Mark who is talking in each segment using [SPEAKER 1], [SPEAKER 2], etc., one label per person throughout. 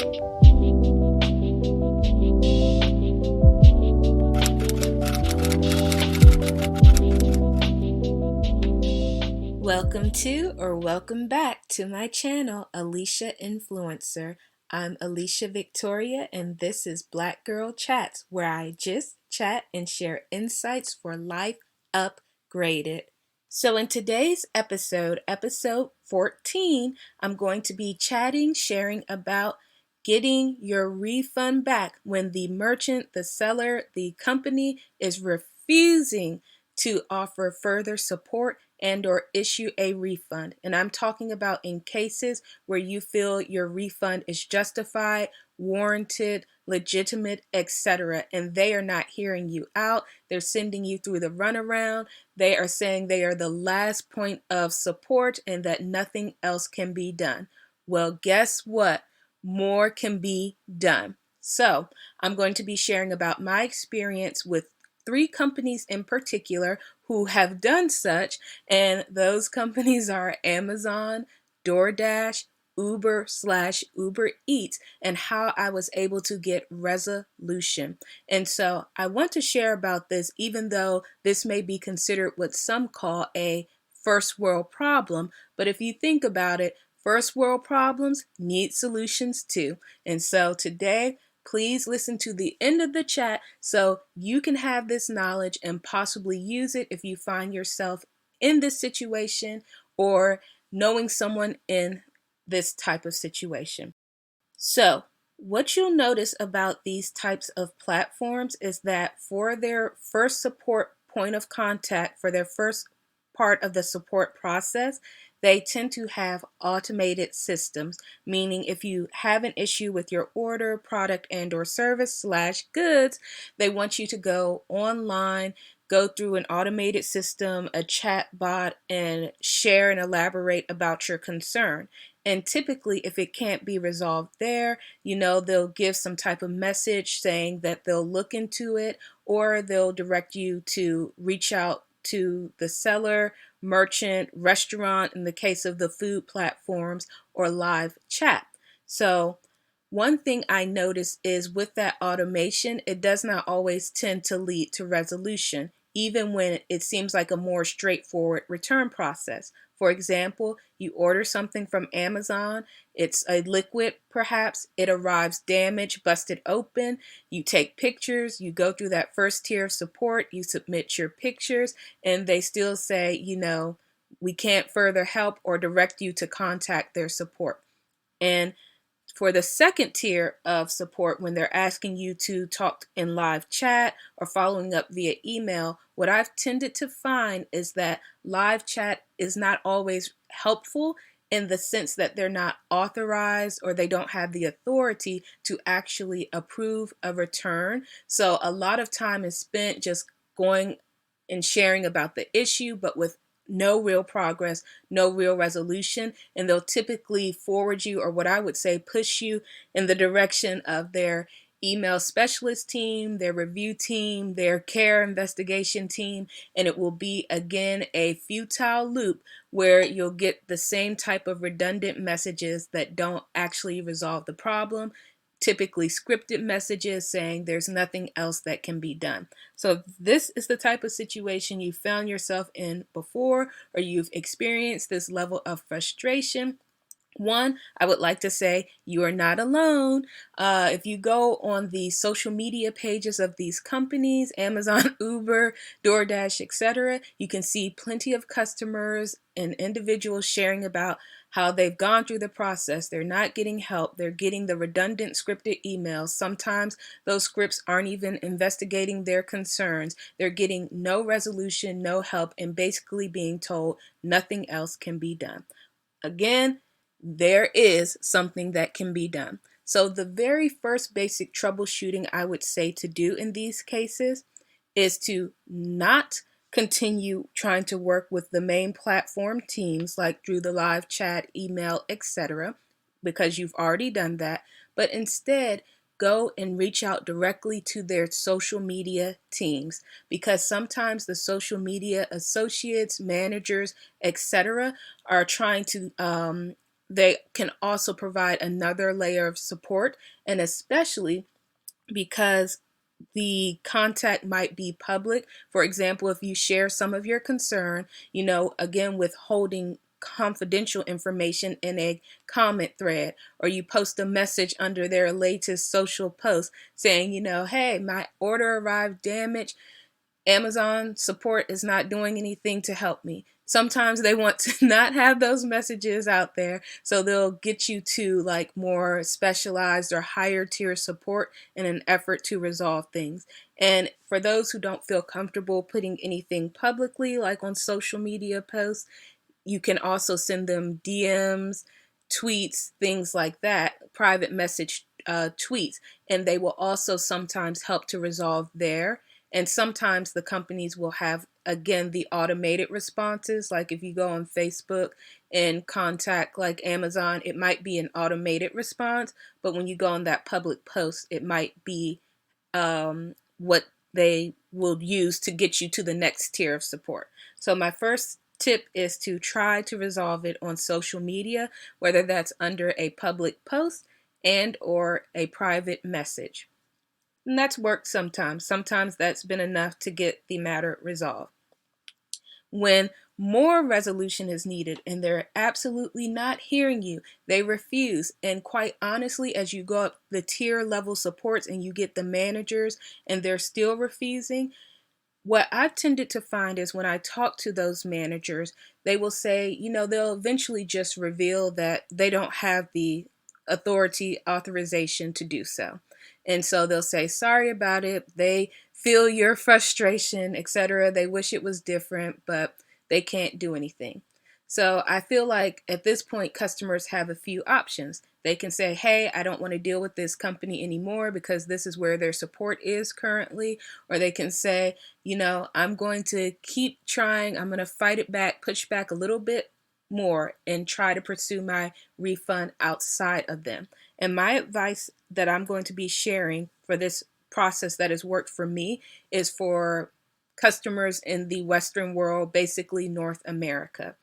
[SPEAKER 1] Welcome to or welcome back to my channel, Alicia Influencer. I'm Alicia Victoria and this is Black Girl Chats, where I just chat and share insights for life upgraded. So in today's episode 14, I'm going to be sharing about getting your refund back when the merchant, the seller, the company is refusing to offer further support and or issue a refund. And I'm talking about in cases where you feel your refund is justified, warranted, legitimate, etc. and they are not hearing you out. They're sending you through the runaround. They are saying they are the last point of support and that nothing else can be done. Well, guess what? More can be done. So I'm going to be sharing about my experience with 3 companies in particular who have done such, and those companies are Amazon, Doordash, Uber/Uber Eats, and how I was able to get resolution. And so I want to share about this, even though this may be considered what some call a first world problem. But if you think about it, first world problems need solutions too. And so today, please listen to the end of the chat so you can have this knowledge and possibly use it if you find yourself in this situation or knowing someone in this type of situation. So, what you'll notice about these types of platforms is that for their first support point of contact, for their first part of the support process, they tend to have automated systems, meaning if you have an issue with your order, product, and or service/goods, they want you to go online, go through an automated system, a chat bot, and share and elaborate about your concern. And typically, if it can't be resolved there, they'll give some type of message saying that they'll look into it, or they'll direct you to reach out to the seller, merchant, restaurant, in the case of the food platforms, or live chat. So one thing I notice is with that automation, it does not always tend to lead to resolution, even when it seems like a more straightforward return process. For example, you order something from Amazon, it's a liquid perhaps, it arrives damaged, busted open, you take pictures, you go through that first tier of support, you submit your pictures, and they still say, we can't further help or direct you to contact their support. And for the second tier of support, when they're asking you to talk in live chat or following up via email, what I've tended to find is that live chat is not always helpful in the sense that they're not authorized or they don't have the authority to actually approve a return. So a lot of time is spent just going and sharing about the issue, but with no real progress, no real resolution, and they'll typically forward you, or what I would say push you in the direction of their email specialist team, their review team, their care investigation team, and it will be again a futile loop where you'll get the same type of redundant messages that don't actually resolve the problem, typically scripted messages saying there's nothing else that can be done. So if this is the type of situation you found yourself in before, or you've experienced this level of frustration, one, I would like to say you are not alone. If you go on the social media pages of these companies, Amazon, Uber, DoorDash, etc., you can see plenty of customers and individuals sharing about how they've gone through the process. They're not getting help. They're getting the redundant scripted emails. Sometimes those scripts aren't even investigating their concerns. They're getting no resolution, no help, and basically being told nothing else can be done. Again, there is something that can be done. So the very first basic troubleshooting I would say to do in these cases is to not continue trying to work with the main platform teams like through the live chat, email, etc., because you've already done that, but instead go and reach out directly to their social media teams, because sometimes the social media associates, managers, etc., are trying to they can also provide another layer of support, and especially because the contact might be public. For example, if you share some of your concern, again, withholding confidential information in a comment thread, or you post a message under their latest social post saying, hey, my order arrived damaged. Amazon support is not doing anything to help me. Sometimes they want to not have those messages out there, so they'll get you to like more specialized or higher tier support in an effort to resolve things. And for those who don't feel comfortable putting anything publicly, like on social media posts, you can also send them DMs, tweets, things like that, private message tweets, and they will also sometimes help to resolve there. And sometimes the companies will have, again, the automated responses. Like if you go on Facebook and contact like Amazon, it might be an automated response. But when you go on that public post, it might be what they will use to get you to the next tier of support. So my first tip is to try to resolve it on social media, whether that's under a public post and or a private message. And that's worked sometimes. Sometimes that's been enough to get the matter resolved. When more resolution is needed and they're absolutely not hearing you, they refuse. And quite honestly, as you go up the tier level supports and you get the managers and they're still refusing, what I've tended to find is when I talk to those managers, they will say, they'll eventually just reveal that they don't have the authorization to do so. And so they'll say, sorry about it. They feel your frustration, etc. They wish it was different, but they can't do anything. So I feel like at this point, customers have a few options. They can say, hey, I don't want to deal with this company anymore because this is where their support is currently. Or they can say, I'm going to keep trying. I'm going to fight it back, push back a little bit more, and try to pursue my refund outside of them. And my advice that I'm going to be sharing for this process that has worked for me is for customers in the Western world, basically North America.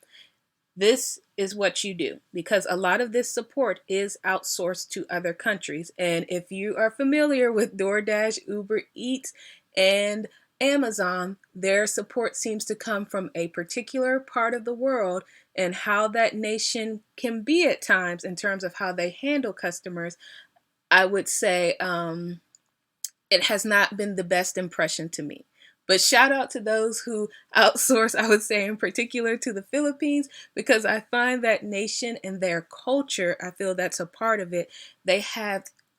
[SPEAKER 1] This is what you do, because a lot of this support is outsourced to other countries. And if you are familiar with DoorDash, Uber Eats, and Amazon, their support seems to come from a particular part of the world, and how that nation can be at times in terms of how they handle customers, I would say it has not been the best impression to me. But shout out to those who outsource, I would say in particular to the Philippines, because I find that nation and their culture, I feel that's a part of it. They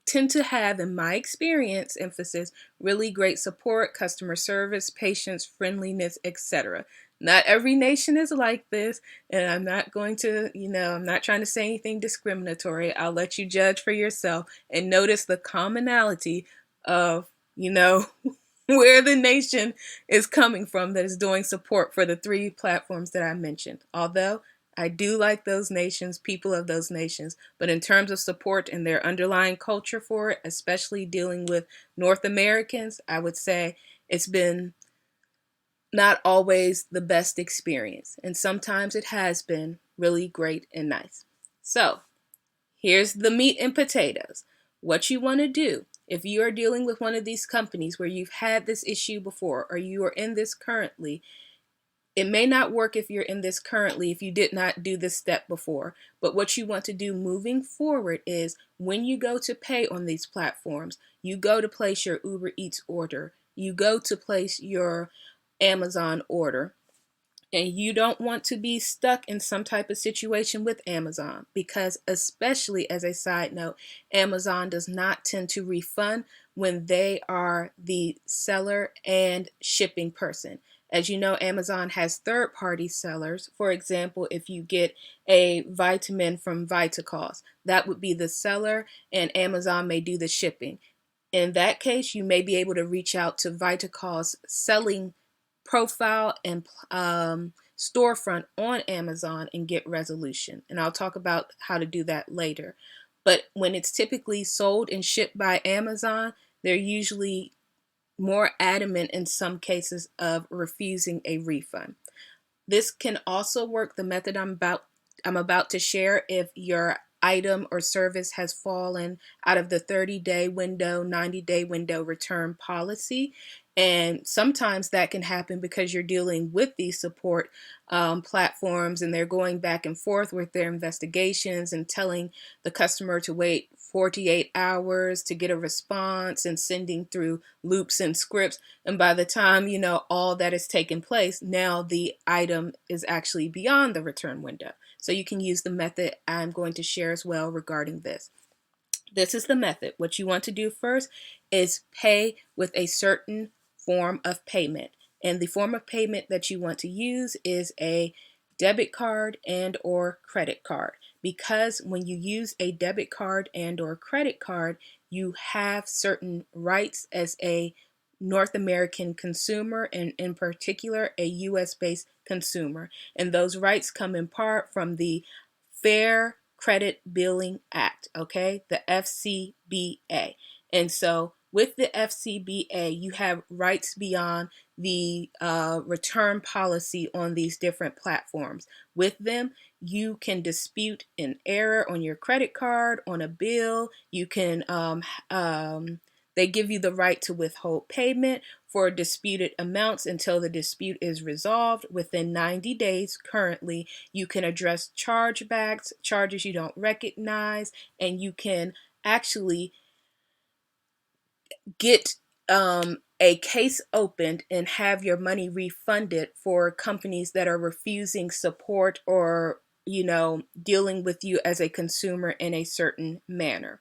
[SPEAKER 1] tend to have, in my experience, emphasis, really great support, customer service, patience, friendliness, etc. Not every nation is like this, and I'm not going to, I'm not trying to say anything discriminatory. I'll let you judge for yourself and notice the commonality of, where the nation is coming from that is doing support for the three platforms that I mentioned. Although I do like those nations, people of those nations, but in terms of support and their underlying culture for it, especially dealing with North Americans, I would say it's been not always the best experience. And sometimes it has been really great and nice. So here's the meat and potatoes. What you want to do if you are dealing with one of these companies where you've had this issue before, or you are in this currently, it may not work if you're in this currently if you did not do this step before. But what you want to do moving forward is when you go to pay on these platforms, you go to place your Uber Eats order, you go to place your Amazon order, and you don't want to be stuck in some type of situation with Amazon, because especially as a side note, Amazon does not tend to refund when they are the seller and shipping person. As you know, Amazon has third-party sellers. For example, if you get a vitamin from Vitacost, that would be the seller and Amazon may do the shipping. In that case, you may be able to reach out to Vitacost's selling profile and storefront on Amazon and get resolution. And I'll talk about how to do that later. But when it's typically sold and shipped by Amazon, they're usually more adamant in some cases of refusing a refund. This can also work, the method I'm about I'm about to share if your item or service has fallen out of the 30-day window, 90-day window return policy. And sometimes that can happen because you're dealing with these support platforms, and they're going back and forth with their investigations and telling the customer to wait 48 hours to get a response and sending through loops and scripts. And by the time you know all that has taken place, now the item is actually beyond the return window. So you can use the method I'm going to share as well regarding this. This is the method. What you want to do first is pay with a certain form of payment. And the form of payment that you want to use is a debit card and or credit card. Because when you use a debit card and or credit card, you have certain rights as a North American consumer, and in particular a US based consumer. And those rights come in part from the Fair Credit Billing Act, okay, the FCBA. And so with the FCBA, you have rights beyond the return policy on these different platforms. With them, you can dispute an error on your credit card, on a bill. You can, they give you the right to withhold payment for disputed amounts until the dispute is resolved within 90 days. Currently, you can address chargebacks, charges you don't recognize, and you can actually get a case opened and have your money refunded for companies that are refusing support or, dealing with you as a consumer in a certain manner.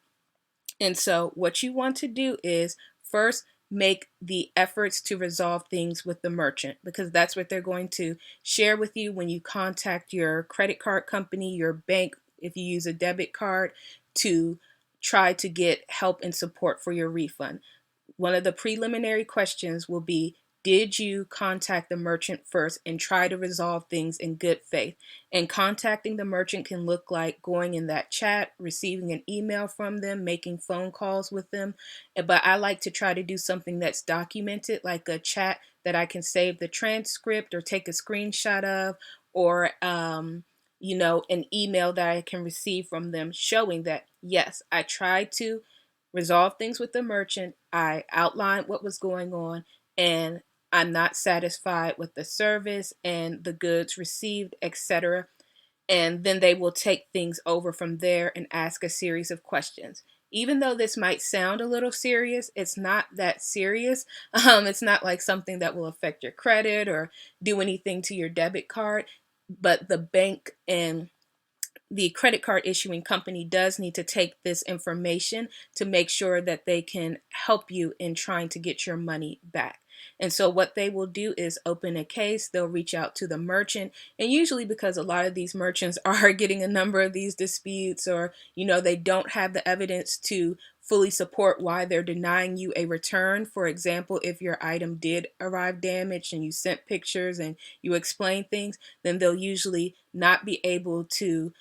[SPEAKER 1] And so what you want to do is first make the efforts to resolve things with the merchant, because that's what they're going to share with you when you contact your credit card company, your bank, if you use a debit card, to try to get help and support for your refund. One of the preliminary questions will be, did you contact the merchant first and try to resolve things in good faith? And contacting the merchant can look like going in that chat, receiving an email from them, making phone calls with them. But I like to try to do something that's documented, like a chat that I can save the transcript or take a screenshot of, or an email that I can receive from them showing that, yes, I tried to resolve things with the merchant. I outlined what was going on, and I'm not satisfied with the service and the goods received, etc. And then they will take things over from there and ask a series of questions. Even though this might sound a little serious, it's not that serious. It's not like something that will affect your credit or do anything to your debit card. But the bank and the credit card issuing company does need to take this information to make sure that they can help you in trying to get your money back. And so what they will do is open a case. They'll reach out to the merchant. And usually, because a lot of these merchants are getting a number of these disputes, or, they don't have the evidence to fully support why they're denying you a return. For example, if your item did arrive damaged and you sent pictures and you explain things, then they'll usually not be able to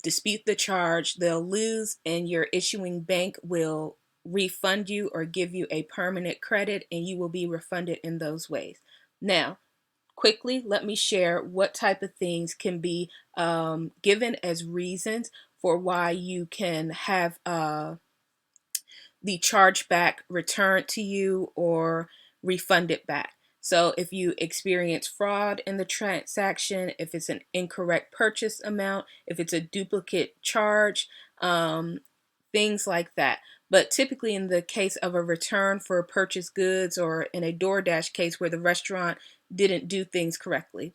[SPEAKER 1] dispute the charge. They'll lose, and your issuing bank will refund you or give you a permanent credit, and you will be refunded in those ways. Now, quickly, let me share what type of things can be given as reasons for why you can have the chargeback returned to you or refunded back. So if you experience fraud in the transaction, if it's an incorrect purchase amount, if it's a duplicate charge, things like that. But typically in the case of a return for purchased goods, or in a Doordash case where the restaurant didn't do things correctly,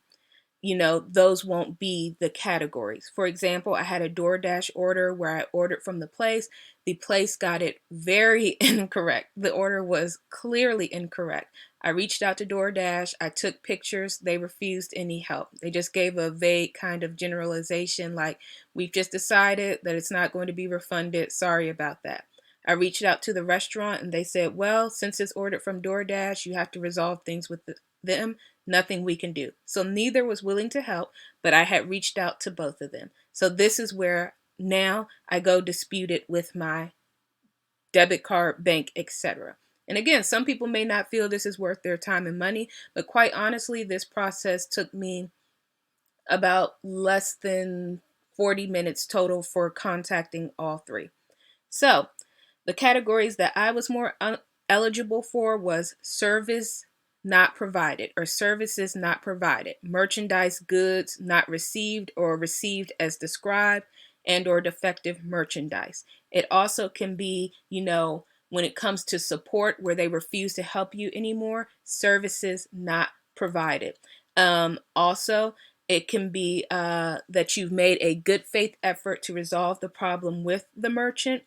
[SPEAKER 1] those won't be the categories. For example, I had a DoorDash order where I ordered from the place. The place got it very incorrect. The order was clearly incorrect. I reached out to DoorDash. I took pictures. They refused any help. They just gave a vague kind of generalization like, we've just decided that it's not going to be refunded. Sorry about that. I reached out to the restaurant and they said, well, since it's ordered from DoorDash, you have to resolve things with them. Nothing we can do. So neither was willing to help, but I had reached out to both of them. So this is where now I go dispute it with my debit card, bank, etc. And again, some people may not feel this is worth their time and money, but quite honestly, this process took me about less than 40 minutes total for contacting all three. So the categories that I was more eligible for was service not provided or services not provided, merchandise goods not received or received as described, and or defective merchandise. It also can be, when it comes to support where they refuse to help you anymore, services not provided. Also, it can be that you've made a good faith effort to resolve the problem with the merchant,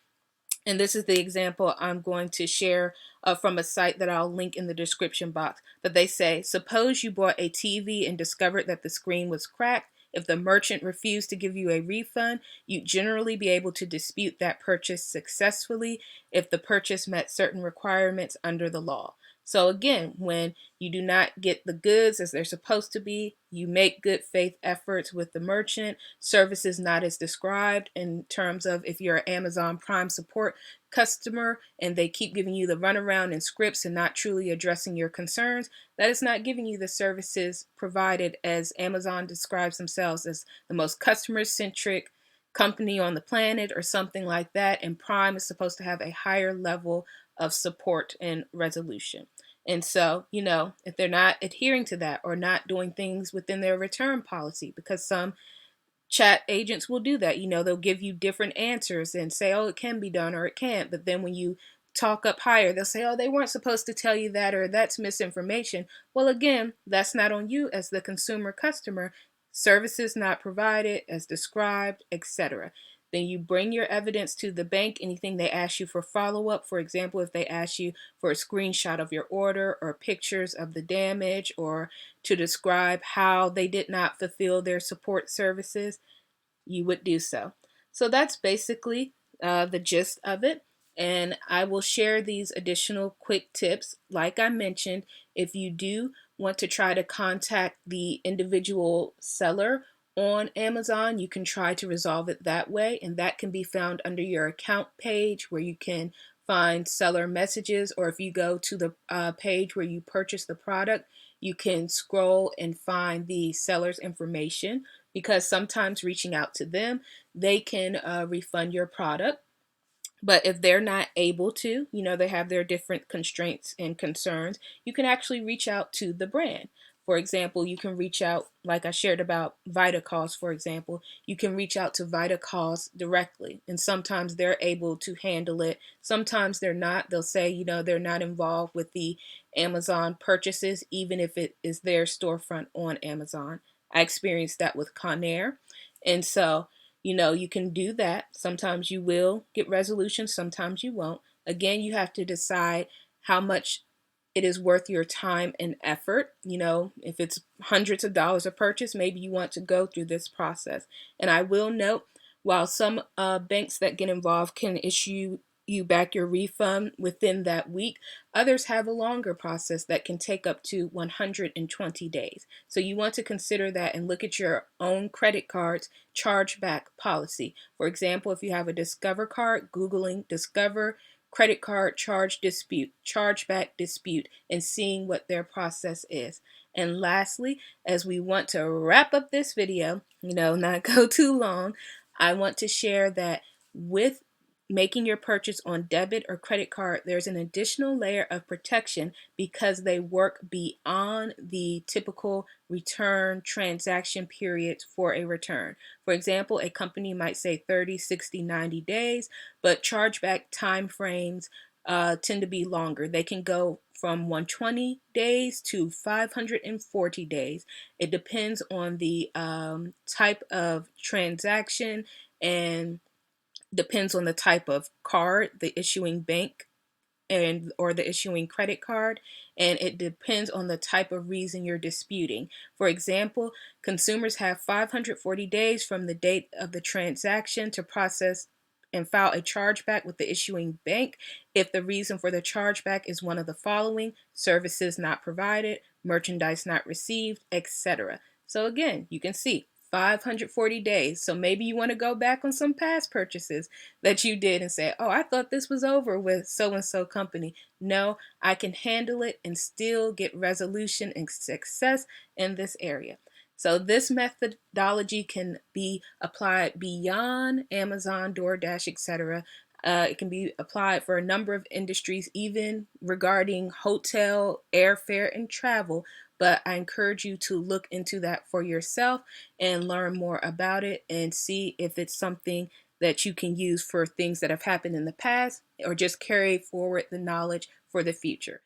[SPEAKER 1] and this is the example I'm going to share from a site that I'll link in the description box. That they say, suppose you bought a TV and discovered that the screen was cracked. If the merchant refused to give you a refund, you'd generally be able to dispute that purchase successfully if the purchase met certain requirements under the law. So again, when you do not get the goods as they're supposed to be, you make good faith efforts with the merchant, services not as described in terms of if you're an Amazon Prime support customer and they keep giving you the runaround and scripts and not truly addressing your concerns, that is not giving you the services provided as Amazon describes themselves as the most customer-centric company on the planet or something like that, and Prime is supposed to have a higher level of support and resolution. And so, if they're not adhering to that or not doing things within their return policy, because some chat agents will do that, they'll give you different answers and say, oh, it can be done or it can't. But then when you talk up higher, they'll say, oh, they weren't supposed to tell you that, or that's misinformation. Well, again, that's not on you as the consumer customer. Services not provided as described, etc. Then you bring your evidence to the bank. Anything they ask you for follow-up, for example, if they ask you for a screenshot of your order or pictures of the damage or to describe how they did not fulfill their support services, you would do so. So that's basically the gist of it. And I will share these additional quick tips. Like I mentioned, if you do want to try to contact the individual seller on Amazon, you can try to resolve it that way. And that can be found under your account page where you can find seller messages, or if you go to the page where you purchase the product, you can scroll and find the seller's information, because sometimes reaching out to them, they can refund your product. But if they're not able to, they have their different constraints and concerns, you can actually reach out to the brand. For example, you can reach out, like I shared about VitaCost, for example, you can reach out to VitaCost directly. And sometimes they're able to handle it. Sometimes they're not. They'll say, they're not involved with the Amazon purchases, even if it is their storefront on Amazon. I experienced that with Conair. And so, you can do that. Sometimes you will get resolution, sometimes you won't. Again, you have to decide how much it is worth your time and effort. If it's hundreds of dollars a purchase, maybe you want to go through this process. And I will note, while some banks that get involved can issue you back your refund within that week, others have a longer process that can take up to 120 days. So you want to consider that and look at your own credit card's chargeback policy. For example, if you have a Discover card, Googling Discover credit card charge dispute, chargeback dispute, and seeing what their process is. And lastly, as we want to wrap up this video, not go too long, I want to share that with making your purchase on debit or credit card, there's an additional layer of protection because they work beyond the typical return transaction periods for a return. For example, a company might say 30, 60, 90 days, but chargeback time frames tend to be longer. They can go from 120 days to 540 days. It depends on the type of transaction and depends on the type of card, the issuing bank or the issuing credit card, and it depends on the type of reason you're disputing. For example, consumers have 540 days from the date of the transaction to process and file a chargeback with the issuing bank if the reason for the chargeback is one of the following: services not provided, merchandise not received, etc. So again, you can see 540 days. So maybe you want to go back on some past purchases that you did and say, oh, I thought this was over with so-and-so company. No, I can handle it and still get resolution and success in this area. So this methodology can be applied beyond Amazon, DoorDash, etc. It can be applied for a number of industries, even regarding hotel, airfare, and travel. But I encourage you to look into that for yourself and learn more about it and see if it's something that you can use for things that have happened in the past or just carry forward the knowledge for the future.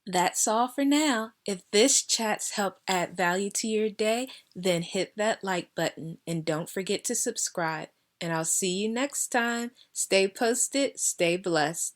[SPEAKER 1] That's all for now. If this chat's helped add value to your day, then hit that like button and don't forget to subscribe. And I'll see you next time. Stay posted, stay blessed.